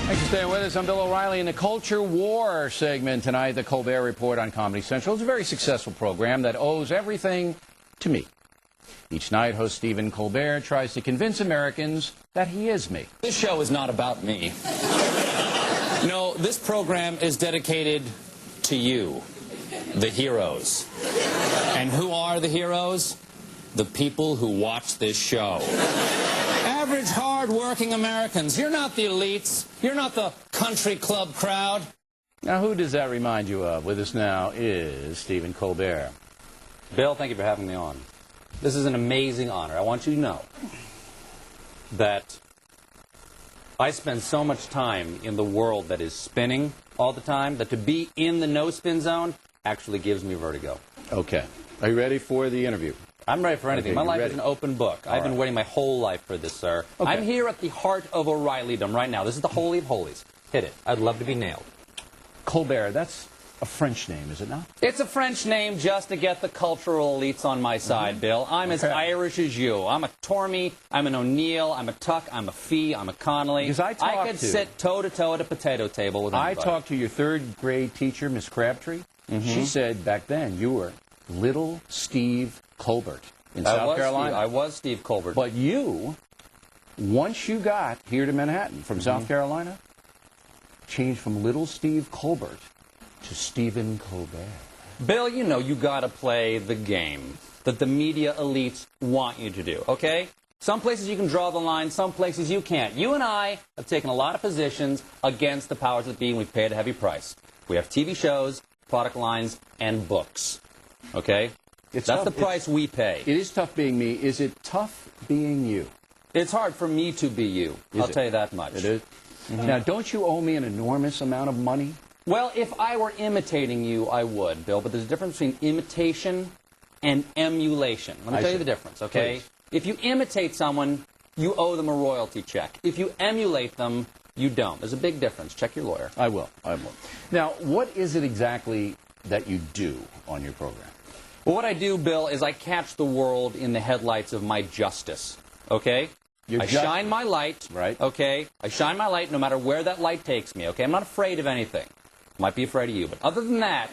Thanks for staying with us. I'm Bill O'Reilly in the Culture War segment tonight. The Colbert Report on Comedy Central. It's a very successful program that owes everything to me. Each night, host Stephen Colbert tries to convince Americans that he is me. This show is not about me. No, this program is dedicated to you, the heroes. And who are the heroes? The people who watch this show. Average, hard-working Americans. You're not the elites. You're not the country club crowd. Now, who does that remind you of? With us now is Stephen Colbert. Bill, thank you for having me on. This is an amazing honor. I want you to know that I spend so much time in the world that is spinning all the time that to be in the no-spin zone actually gives me vertigo. Okay. Are you ready for the interview? I'm ready for anything. Okay, my life ready? is an open book. I've been waiting my whole life for this, sir. Okay. I'm here at the heart of O'Reillydom right now. This is the holy of holies. Hit it. I'd love to be nailed. Colbert, that's a French name, is it not? It's a French name just to get the cultural elites on my side, Bill. I'm as Irish as you. I'm a Tormey, I'm an O'Neill, I'm a Tuck, I'm a Fee, I'm a Connolly. Because I could sit toe-to-toe at a potato table with anybody. I talked to your third-grade teacher, Miss Crabtree. She said back then you were Little Steve Colbert in South Carolina. I was Steve Colbert. But you, once you got here to Manhattan from South Carolina, changed from Little Steve Colbert to Stephen Colbert. Bill, you know you got to play the game that the media elites want you to do, okay? Some places you can draw the line, some places you can't. You and I have taken a lot of positions against the powers that be, and we've paid a heavy price. We have TV shows, product lines, and books, okay? That's the price we pay. It is tough being me. Is it tough being you? It's hard for me to be you. I'll tell you that much. It is? Now, don't you owe me an enormous amount of money? Well, if I were imitating you, I would, Bill. But there's a difference between imitation and emulation. Let me tell you the difference, okay? Please. If you imitate someone, you owe them a royalty check. If you emulate them, you don't. There's a big difference. Check your lawyer. I will. Now, what is it exactly that you do on your program? Well, what I do, Bill, is I catch the world in the headlights of my justice, okay? I shine my light, right? Okay? I shine my light no matter where that light takes me, okay? I'm not afraid of anything. Might be afraid of you, but other than that,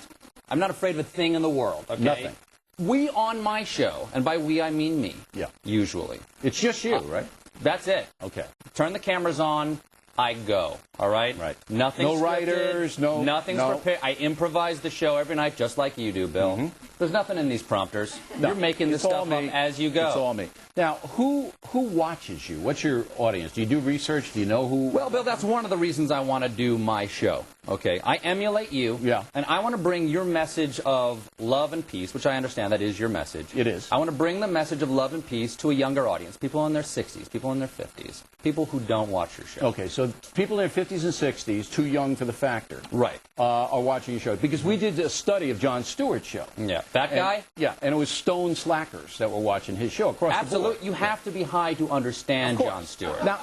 I'm not afraid of a thing in the world, okay? Nothing. We on my show, and by we I mean me, usually. It's just you, right? That's it. Okay. Turn the cameras on, I go, all right? Right. Nothing's No writers, Nothing's prepared. I improvise the show every night just like you do, Bill. There's nothing in these prompters. No, You're making this stuff up as you go. It's all me. Now, who watches you? What's your audience? Do you do research? Do you know who? Well, Bill, that's one of the reasons I want to do my show. Okay, I emulate you. Yeah. And I want to bring your message of love and peace, which I understand that is your message. It is. I want to bring the message of love and peace to a younger audience, people in their 60s, people in their 50s, people who don't watch your show. Okay, so people in their 50s and 60s, too young for the factor, right, are watching your show. Because we did a study of Jon Stewart's show. Yeah, that guy? Yeah, and it was stone slackers that were watching his show across the board. Absolutely. You have to be high to understand Jon Stewart. Now,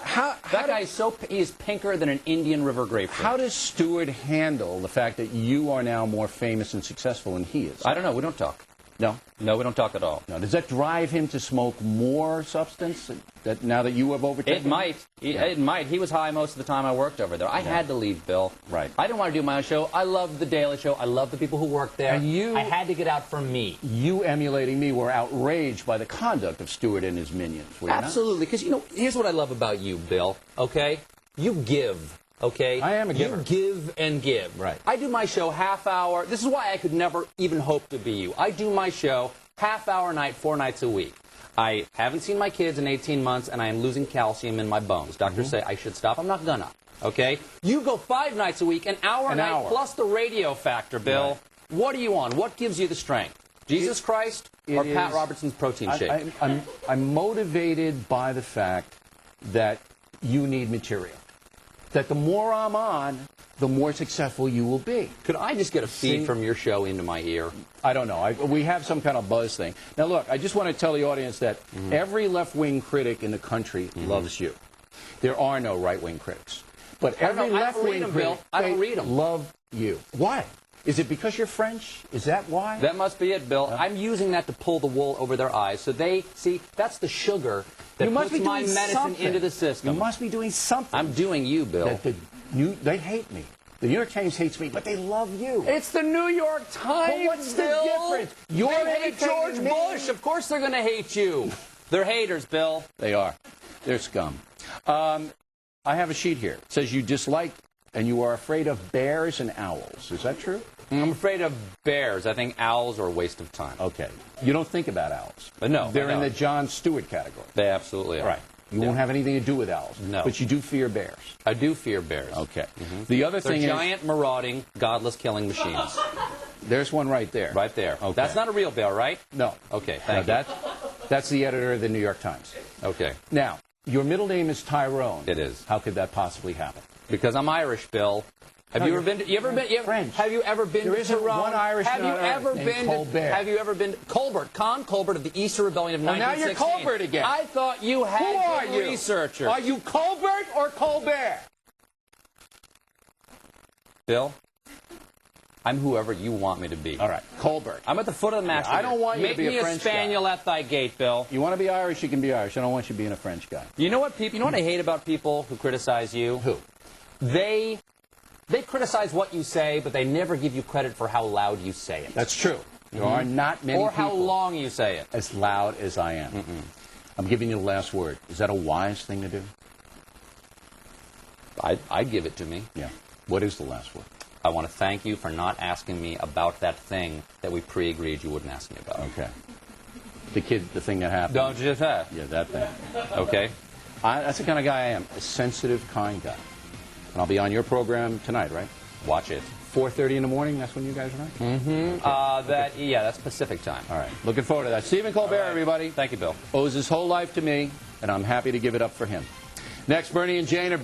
that guy is he is pinker than an Indian River grapefruit. How does Stewart handle the fact that you are now more famous and successful than he is? I don't know. We don't talk. No? No, we don't talk at all. No. Does that drive him to smoke more substance now that you have overtaken him? It might. It might. He was high most of the time I worked over there. I had to leave, Bill. Right. I didn't want to do my own show. I loved The Daily Show. I loved the people who worked there. And I had to get out for me. You emulating me were outraged by the conduct of Stewart and his minions, were you not? Absolutely. Because, you know, here's what I love about you, Bill, okay? You give. Okay? I am a giver. You give and give. Right. I do my show half hour. This is why I could never even hope to be you. I do my show half hour night, 4 nights a week. I haven't seen my kids in 18 months, and I am losing calcium in my bones. Doctors say I should stop. I'm not gonna. Okay? You go 5 nights a week, an hour a night, plus the radio factor, Bill. Right. What are you on? What gives you the strength? Jesus Christ or Pat Robertson's protein shake? I'm motivated by the fact that you need material. That the more I'm on, the more successful you will be. Could I just get a feed from your show into my ear? I don't know. We have some kind of buzz thing. Now, look, I just want to tell the audience that every left-wing critic in the country loves you. There are no right-wing critics. But every left-wing critic, I don't read them. Love you. Why? Is it because you're French? Is that why? That must be it, Bill. I'm using that to pull the wool over their eyes. So they, see, that's the sugar that puts my medicine into the system. You must be doing something. I'm doing you, Bill. They hate me. The New York Times hates me, but they love you. It's the New York Times, But what's the Bill. difference? You're They hate George imitating me. Bush. Of course they're going to hate you. They're haters, Bill. They are. They're scum. I have a sheet here. It says you dislike and you are afraid of bears and owls. Is that true? I'm afraid of bears. I think owls are a waste of time. Okay. You don't think about owls. But no, They're I in the don't. John Stewart category. They absolutely are. Right. You won't have anything to do with owls. No. But you do fear bears. I do fear bears. Okay. The other They're thing giant, marauding, godless killing machines. there's one right there. Right there. Okay. That's not a real bear, right? No. Okay, Now, thank you. that's the editor of the New York Times. Okay. Now, your middle name is Tyrone. It is. How could that possibly happen? Because I'm Irish, Bill. Have No, you ever you're been? You ever been? You ever, French. Have you ever been There to isn't Tyrone? one Irishman Have you on earth ever named been? Colbert. Have you ever been? Colbert, Con Colbert of the Easter Rebellion of Well, now you're 1916. Colbert again. I thought you had Who are been you? researchers. Are you Colbert or Colbert? Bill? I'm whoever you want me to be. All right, Colbert. I'm at the foot of the match. I don't want you to Make be a me French spaniel at thy gate, Bill. You want to be Irish, you can be Irish. I don't want you being a French guy. You know what people? You know what I hate about people who criticize you? Who? They criticize what you say, but they never give you credit for how loud you say it. That's true. There are not many or people how long you say it. as loud as I am. I'm giving you the last word. Is that a wise thing to do? I'd give it to me. Yeah. What is the last word? I want to thank you for not asking me about that thing that we pre-agreed you wouldn't ask me about. Okay. The thing that happened. Don't you just have? Yeah, that thing. Okay. That's the kind of guy I am. A sensitive, kind guy. And I'll be on your program tonight, right? Watch it. 4:30 in the morning, that's when you guys are on? That's Pacific time. All right. Looking forward to that. Stephen Colbert, All right. everybody. Thank you, Bill. Owes his whole life to me, and I'm happy to give it up for him. Next, Bernie and Jane are